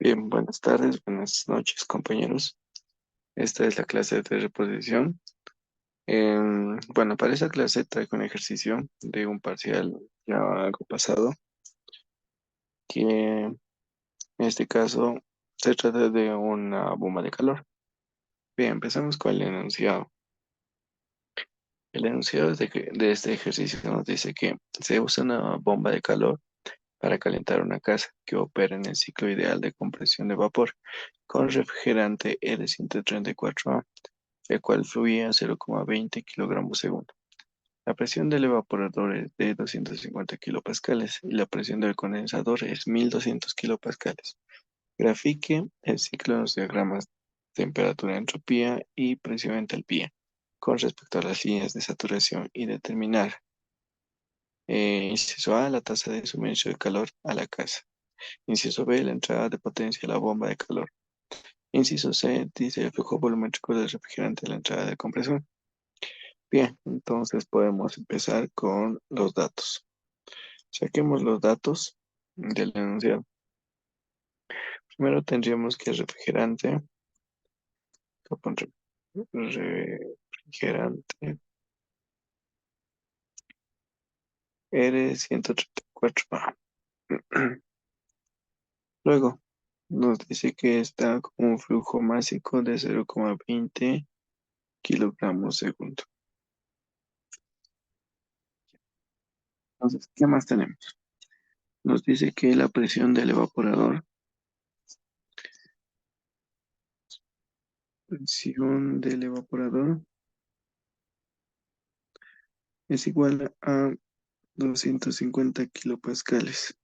Bien, buenas tardes, buenas noches, compañeros. Esta es la clase de reposición. Bueno, para esa clase traigo un ejercicio de un parcial ya algo pasado, que en este caso se trata de una bomba de calor. Bien, empezamos con el enunciado. El enunciado de este ejercicio nos dice que se usa una bomba de calor para calentar una casa que opera en el ciclo ideal de compresión de vapor con refrigerante R134A, el cual fluía a 0,20 kilogramos segundo. La presión del evaporador es de 250 kilopascales y la presión del condensador es 1200 kilopascales. Grafique el ciclo en los diagramas temperatura, entropía y presión entalpía con respecto a las líneas de saturación y determinar, inciso A, la tasa de suministro de calor a la casa. Inciso B, la entrada de potencia a la bomba de calor. Inciso C, dice el flujo volumétrico del refrigerante a la entrada de compresión. Bien, entonces podemos empezar con los datos. Saquemos los datos del enunciado. Primero tendríamos que el refrigerante, refrigerante R134A. Luego nos dice que está con un flujo másico de 0,20 kilogramos segundo. Entonces, ¿qué más tenemos? Nos dice que la presión del evaporador es igual a 250 kilopascales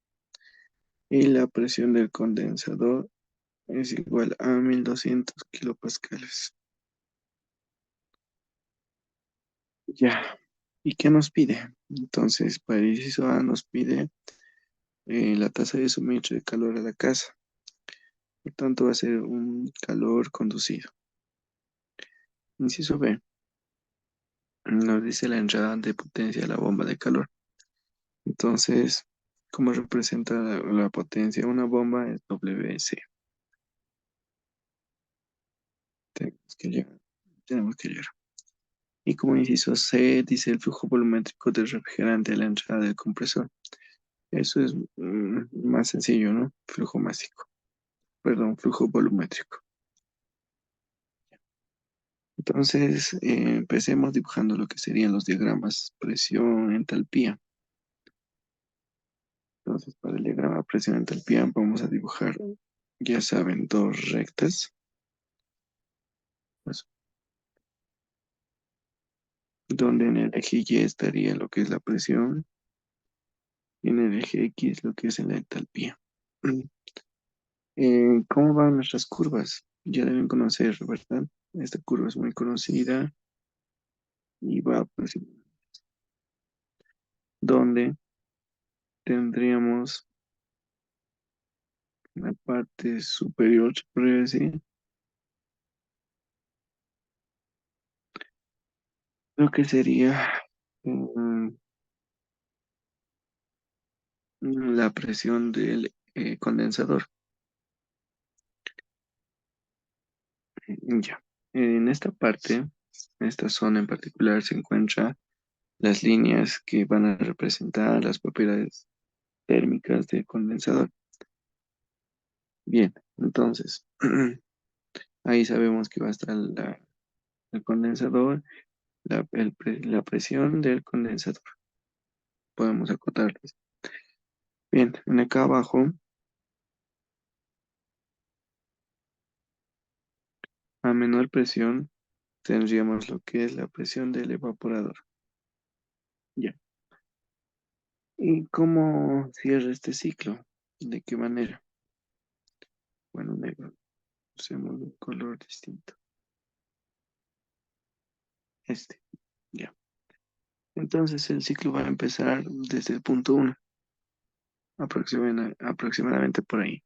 y la presión del condensador es igual a 1200 kilopascales. Ya. ¿Y qué nos pide? Entonces, para el inciso A nos pide la tasa de suministro de calor a la casa. Por tanto, va a ser un calor conducido. Inciso B nos dice la entrada de potencia a la bomba de calor. Entonces, ¿cómo representa la potencia? Una bomba es WC. Tenemos que llegar. Tenemos que llegar. Y como inciso C, dice el flujo volumétrico del refrigerante a la entrada del compresor. Eso es más sencillo, ¿no? Flujo másico. Perdón, flujo volumétrico. Entonces, empecemos dibujando lo que serían los diagramas presión, entalpía. Entonces, para el diagrama presión, entalpía, vamos a dibujar, ya saben, dos rectas, pues, donde en el eje Y estaría lo que es la presión y en el eje X lo que es la entalpía. ¿Cómo van nuestras curvas? Ya deben conocer, ¿verdad? Esta curva es muy conocida y va pues, donde tendríamos la parte superior, se podría decir, lo que sería mm, la presión del condensador. Ya. En esta parte, en esta zona en particular, se encuentran las líneas que van a representar las propiedades térmicas del condensador. Bien, entonces, ahí sabemos que va a estar el condensador, la presión del condensador. Podemos acotarlas. Bien, en acá abajo, a menor presión, tendríamos lo que es la presión del evaporador. Ya. ¿Y cómo cierra este ciclo? ¿De qué manera? Bueno, negro, usemos un color distinto. Este, ya. Entonces el ciclo va a empezar desde el punto 1, aproximadamente por ahí.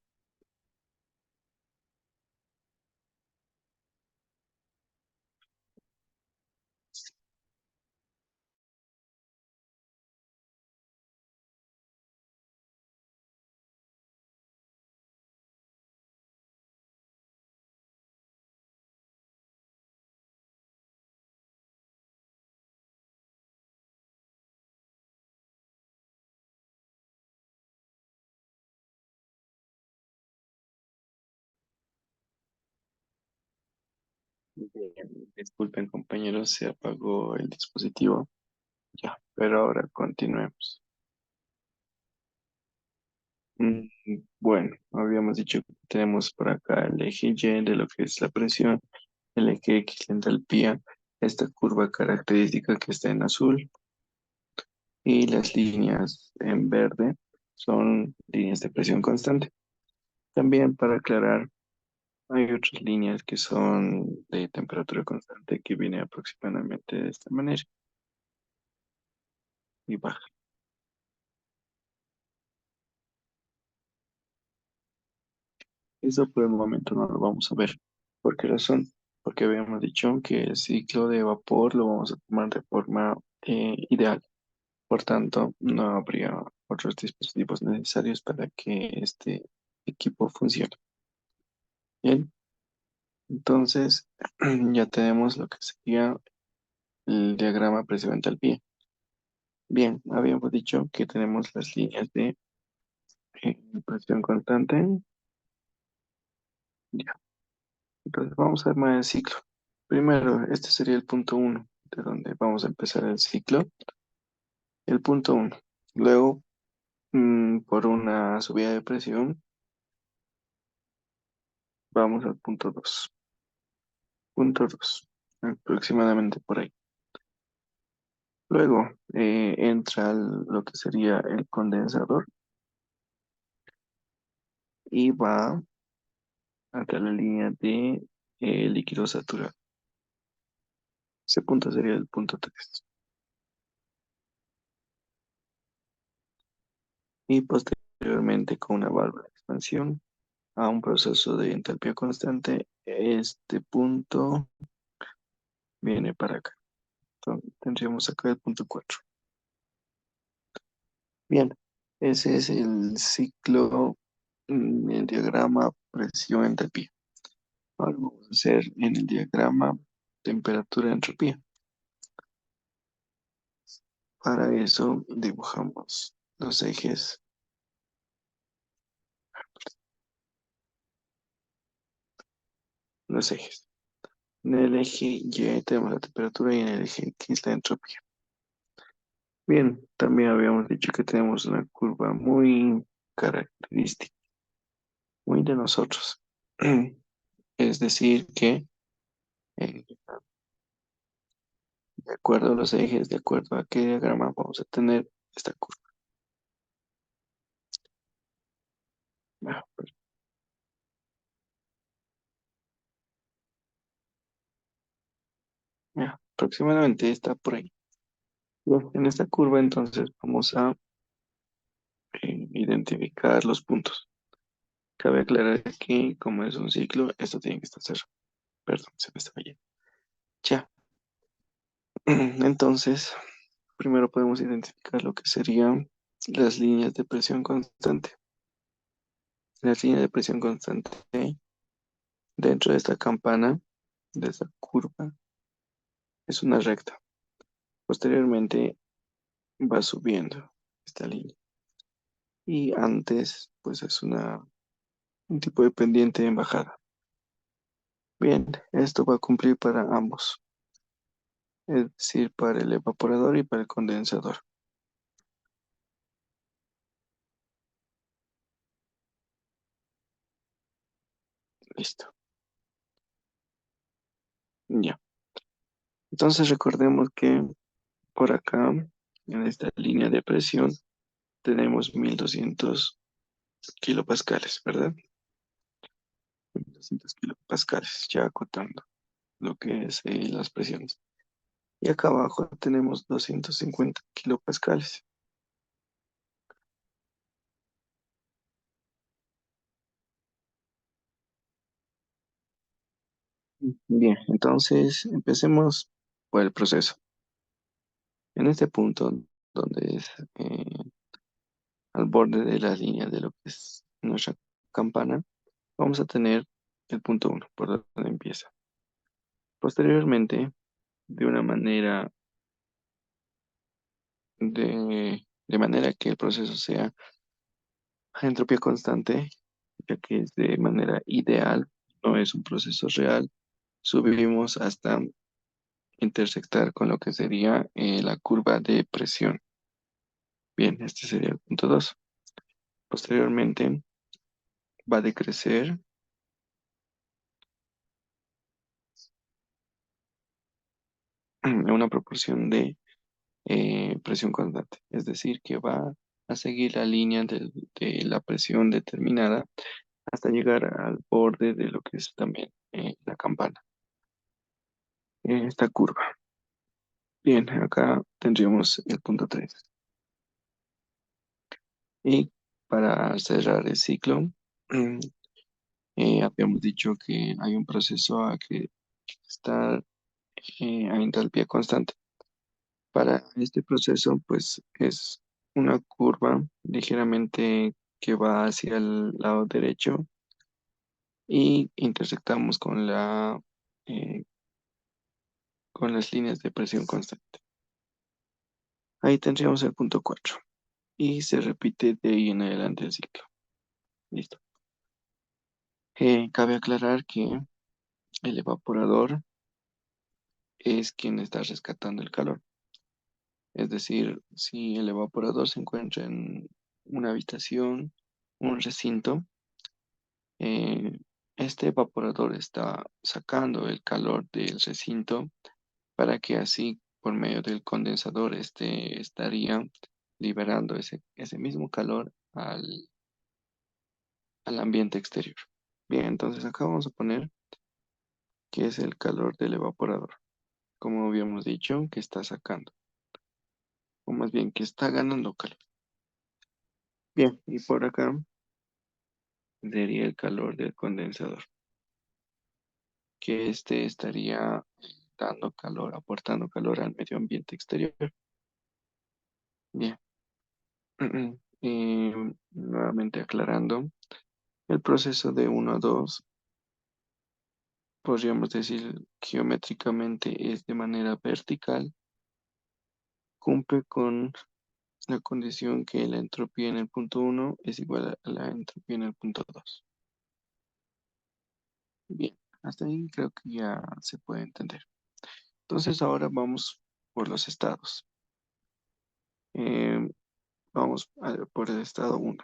Bien, disculpen compañeros, se apagó el dispositivo. Ya, pero ahora continuemos. Mm, Bueno, habíamos dicho que tenemos por acá el eje Y de lo que es la presión, el eje X la entalpía, esta curva característica que está en azul y las líneas en verde son líneas de presión constante. También para aclarar, hay otras líneas que son de temperatura constante que viene aproximadamente de esta manera y baja. Eso por el momento no lo vamos a ver. ¿Por qué razón? Porque habíamos dicho que el ciclo de vapor lo vamos a tomar de forma ideal. Por tanto, no habría otros dispositivos necesarios para que este equipo funcione. Bien, entonces ya tenemos lo que sería el diagrama presión-entalpía. Bien, habíamos dicho que tenemos las líneas de presión constante. Ya, entonces vamos a armar el ciclo. Primero, este sería el punto uno, de donde vamos a empezar el ciclo. El punto uno. Luego, por una subida de presión, vamos al punto dos. Punto dos, aproximadamente por ahí. Luego, entra lo que sería el condensador y va hasta la línea de líquido saturado. Ese punto sería el punto tres. Y posteriormente, con una válvula de expansión a un proceso de entalpía constante, este punto viene para acá. Entonces, tendríamos acá el punto 4. Bien, ese es el ciclo, el diagrama presión-entropía. Ahora vamos a hacer en el diagrama temperatura-entropía. Para eso dibujamos los ejes. En el eje Y tenemos la temperatura y en el eje X la entropía. Bien, también habíamos dicho que tenemos una curva muy característica, muy de nosotros. Es decir, que eh, de acuerdo a los ejes, de acuerdo a qué diagrama vamos a tener esta curva. Ah, aproximadamente está por ahí. Bien, en esta curva entonces vamos a identificar los puntos. Cabe aclarar que como es un ciclo, esto tiene que estar cerrado. Perdón, se me estaba yendo. Ya. Entonces, primero podemos identificar lo que serían las líneas de presión constante. Las líneas de presión constante dentro de esta campana, de esta curva, es una recta. Posteriormente va subiendo esta línea. Y antes, pues es un tipo de pendiente en bajada. Bien, esto va a cumplir para ambos, es decir, para el evaporador y para el condensador. Listo. Ya. Entonces recordemos que por acá, en esta línea de presión, tenemos 1200 kilopascales, ¿verdad? 1200 kilopascales, ya acotando lo que es las presiones. Y acá abajo tenemos 250 kilopascales. Bien, entonces empecemos por el proceso. En este punto, donde es al borde de la línea de lo que es nuestra campana, vamos a tener el punto uno, por donde empieza. Posteriormente, de una manera, de manera que el proceso sea a entropía constante, ya que es de manera ideal, no es un proceso real, subimos hasta intersectar con lo que sería la curva de presión. Bien, este sería el punto 2. Posteriormente va a decrecer en una proporción de presión constante, es decir, que va a seguir la línea de la presión determinada hasta llegar al borde de lo que es también la campana, esta curva. Bien, acá tendríamos el punto 3. Y para cerrar el ciclo, habíamos dicho que hay un proceso a que está a entalpía constante. Para este proceso, pues es una curva ligeramente que va hacia el lado derecho y intersectamos eh, con las líneas de presión constante. Ahí tendríamos el punto 4 y se repite de ahí en adelante el ciclo. Listo. Cabe aclarar que el evaporador es quien está rescatando el calor. Es decir, si el evaporador se encuentra en una habitación, un recinto, eh, este evaporador está sacando el calor del recinto para que así, por medio del condensador, este estaría liberando ese mismo calor al ambiente exterior. Bien, entonces acá vamos a poner que es el calor del evaporador, como habíamos dicho, que está sacando, o más bien que está ganando calor. Bien, y por acá sería el calor del condensador, que este estaría dando calor, aportando calor al medio ambiente exterior. Bien, y nuevamente aclarando, el proceso de 1 a 2, podríamos decir geométricamente es de manera vertical, cumple con la condición que la entropía en el punto 1 es igual a la entropía en el punto 2. Bien, hasta ahí creo que ya se puede entender. Entonces ahora vamos por los estados. Eh, por el estado 1.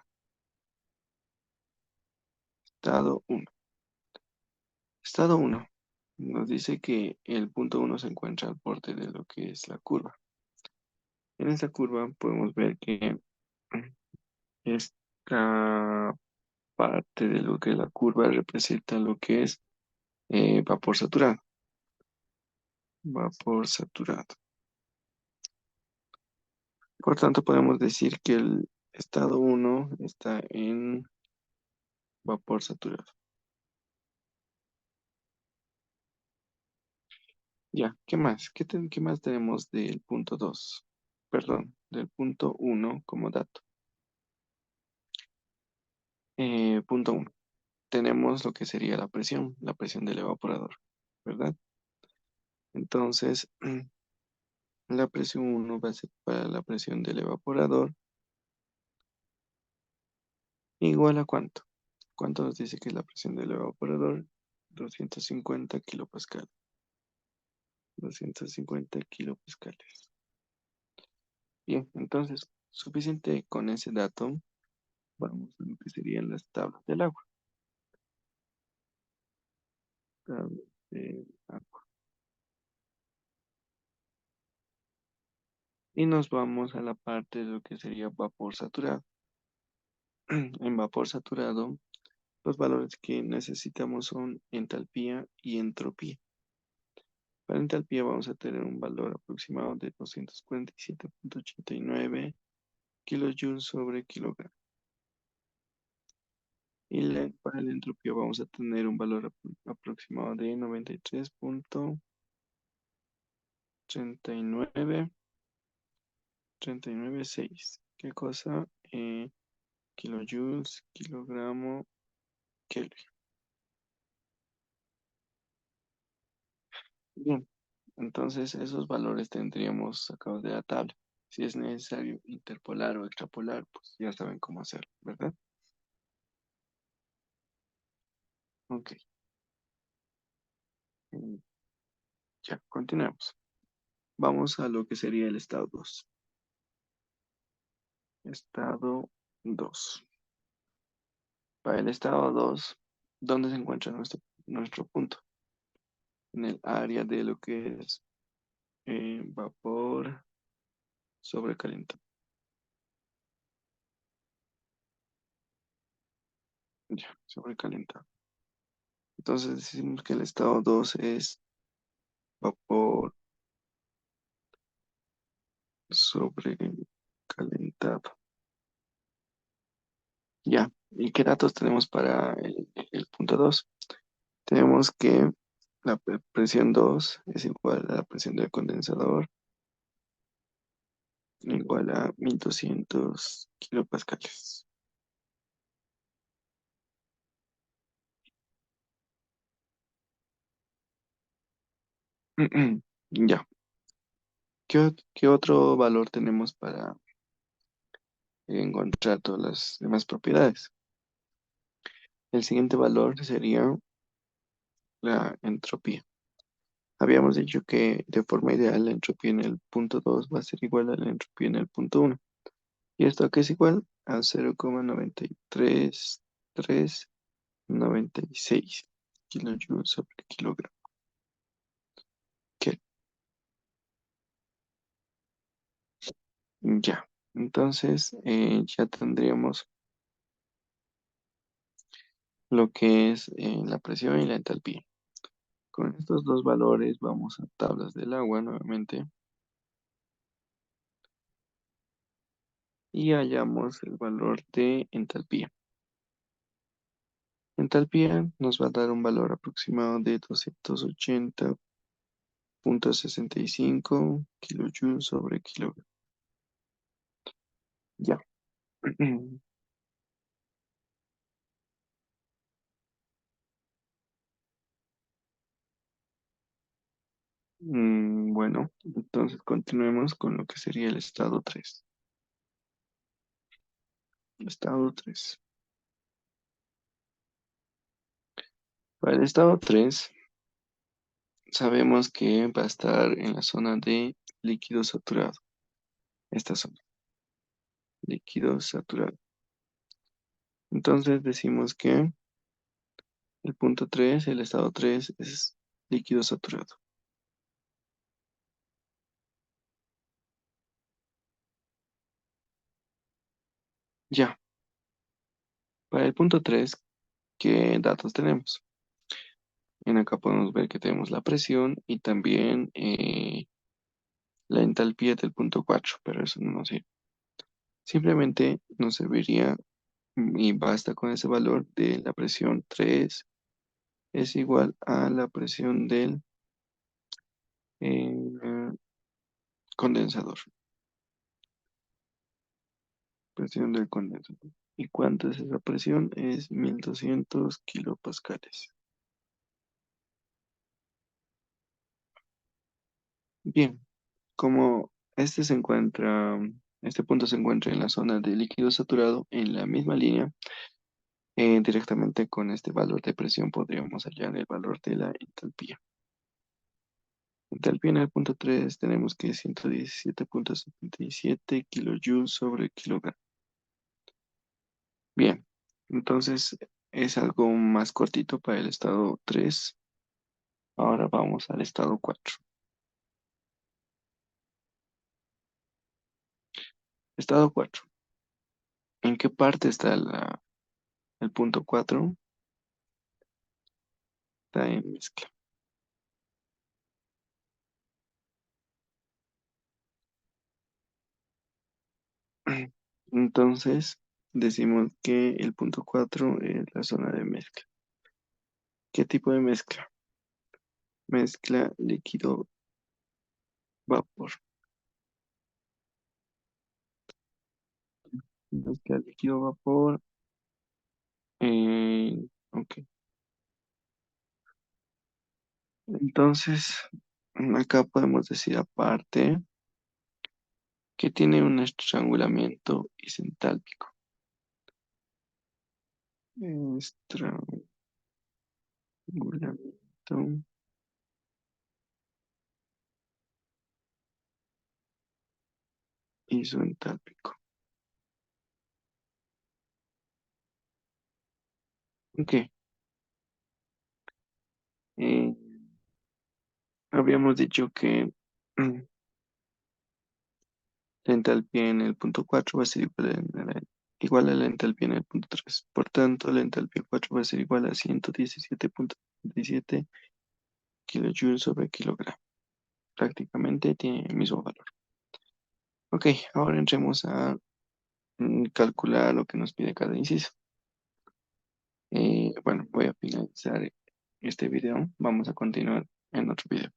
Estado 1. Estado 1 nos dice que el punto 1 se encuentra al borde de lo que es la curva. En esta curva podemos ver que esta parte de lo que es la curva representa lo que es vapor saturado. Vapor saturado. Por tanto, podemos decir que el estado 1 está en vapor saturado. Ya, ¿qué más? ¿Qué más tenemos del punto 2? Perdón, del punto 1 como dato. Punto 1. Tenemos lo que sería la presión del evaporador, ¿verdad? Entonces, la presión 1 va a ser para la presión del evaporador igual a ¿cuánto? ¿Cuánto nos dice que es la presión del evaporador? 250 kilopascal. 250 kilopascales. Bien, entonces, suficiente con ese dato. Vamos a lo que serían las tablas del agua. Tablas del agua. Y nos vamos a la parte de lo que sería vapor saturado. En vapor saturado, los valores que necesitamos son entalpía y entropía. Para entalpía vamos a tener un valor aproximado de 247,89 kilojoules sobre kilogramo. Y para la entropía vamos a tener un valor aproximado de 93,39,6. ¿Qué cosa? Kilojoules, kilogramo, Kelvin. Bien, entonces esos valores tendríamos sacados de la tabla. Si es necesario interpolar o extrapolar, pues ya saben cómo hacerlo, ¿verdad? Ok. Mm, Ya, continuemos. Vamos a lo que sería el estado 2. Estado 2. Para el estado 2, ¿dónde se encuentra nuestro punto? En el área de lo que es vapor sobrecalentado. Ya, sobrecalentado. Entonces decimos que el estado 2 es vapor sobrecalentado. Ya. ¿Y qué datos tenemos para el punto 2? Tenemos que la presión 2 es igual a la presión del condensador, igual a 1200 kilopascales. Ya. ¿Qué otro valor tenemos para encontrar todas las demás propiedades? El siguiente valor sería la entropía. Habíamos dicho que de forma ideal la entropía en el punto 2 va a ser igual a la entropía en el punto uno. ¿Y esto a qué es igual? A 0,93396 kilojoules sobre kilogramo. ¿Qué? Ya. Entonces ya tendríamos lo que es la presión y la entalpía. Con estos dos valores vamos a tablas del agua nuevamente y hallamos el valor de entalpía. Entalpía nos va a dar un valor aproximado de 280,65 kilojoules sobre kilogramo. Ya. Bueno, entonces continuemos con lo que sería el estado 3. Estado 3. Para el estado 3 sabemos que va a estar en la zona de líquido saturado. Esta zona, líquido saturado. Entonces decimos que el punto 3, el estado 3 es líquido saturado. Ya, para el punto 3, ¿qué datos tenemos? En acá podemos ver que tenemos la presión y también la entalpía del punto 4, pero eso no nos sirve. Simplemente nos serviría y basta con ese valor de la presión 3 es igual a la presión del eh, condensador. Presión del condensador. ¿Y cuánto es esa presión? Es 1200 kilopascales. Bien, como este punto se encuentra en la zona de líquido saturado, en la misma línea, directamente con este valor de presión podríamos hallar el valor de la entalpía. Entalpía en el punto 3 tenemos que 117,77 kilojoules sobre kilogramo. Bien, entonces es algo más cortito para el estado 3. Ahora vamos al estado 4. Estado 4. ¿En qué parte está el punto 4? Está en mezcla. Entonces decimos que el punto 4 es la zona de mezcla. ¿Qué tipo de mezcla? Mezcla líquido-vapor. Mezcla líquido-vapor. Ok. Entonces, acá podemos decir aparte que tiene un estrangulamiento isentálpico. Estrangulamiento isoentálpico. Ok, eh, habíamos dicho que la entalpía en el punto 4 va a ser igual a la entalpía en el punto 3. Por tanto, la entalpía 4 va a ser igual a 117,37 kilojoules sobre kilogramo. Prácticamente tiene el mismo valor. Ok, ahora entremos a calcular lo que nos pide cada inciso. Bueno, voy a finalizar este video. Vamos a continuar en otro video.